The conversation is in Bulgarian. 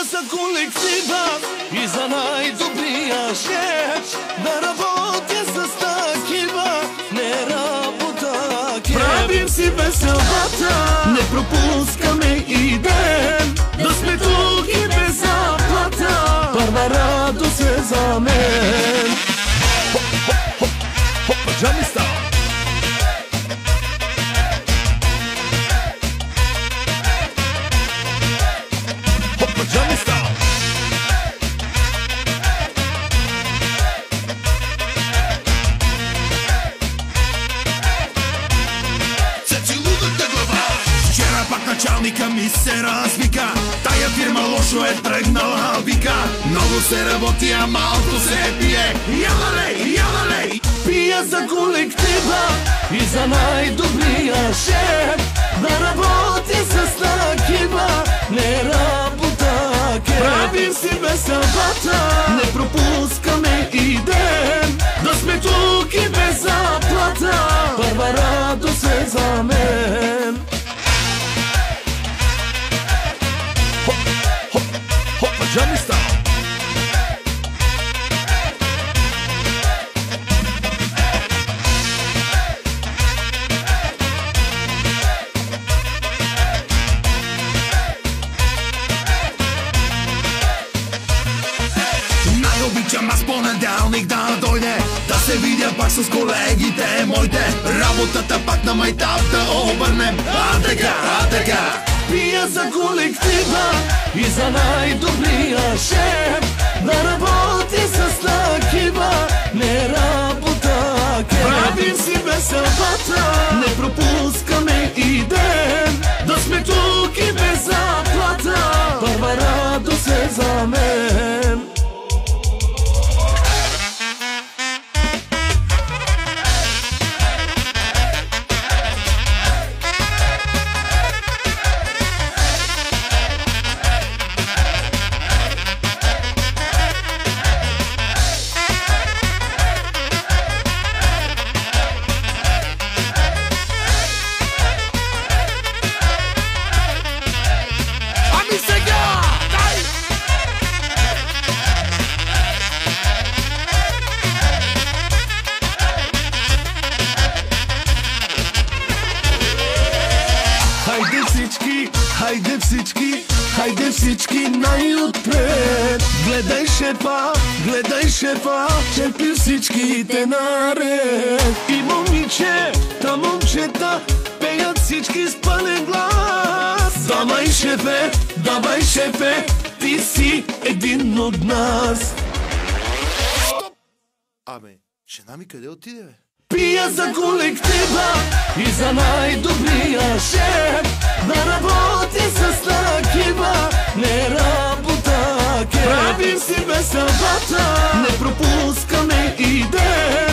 Пия за колектива и за най-добрия шеф. Да работя с такива, не работа кеф. Правим си веселбата, не пропускаме и ден. Да сме тук и без заплата, първа радост е за мен. Паджами става. Паджами става. Вчера пак началника ми се развика, тая фирма лошо е тръгнала, вика. Много се работи, а малко се пие. Ялалей, ялалей. Пия за колектива и за най-добрия шеф. Да работи с такива, не работа кеф. Правим си веселбата, не пропускаме и ден. Да сме тук и без заплата, първа радост е за мен. Паджами става. Най-обичам аз понеделник да дойде, да се видя пак с колегите моите. Работата пак на майтап да обърнем. А така, а така. Пия за колектива и за най-добрия шеф. Да работи с такива, не работа кеф. Правим си веселбата, не пропускаме и ден. Да сме тук и без заплата, първа радост е за мен. Хайде всички, хайде всички най-отпред. Гледай шефа, черпи всичките наред. И момиче, та момчета, пеят всички с пълен глас. Давай шефе, ти си един от нас. Стоп! Абе, жена ми къде отиде, бе? Пия за колектива и за най-добрия шеф. Да работи с такива, не работа кеф. Правим си веселбата, не пропускаме и ден.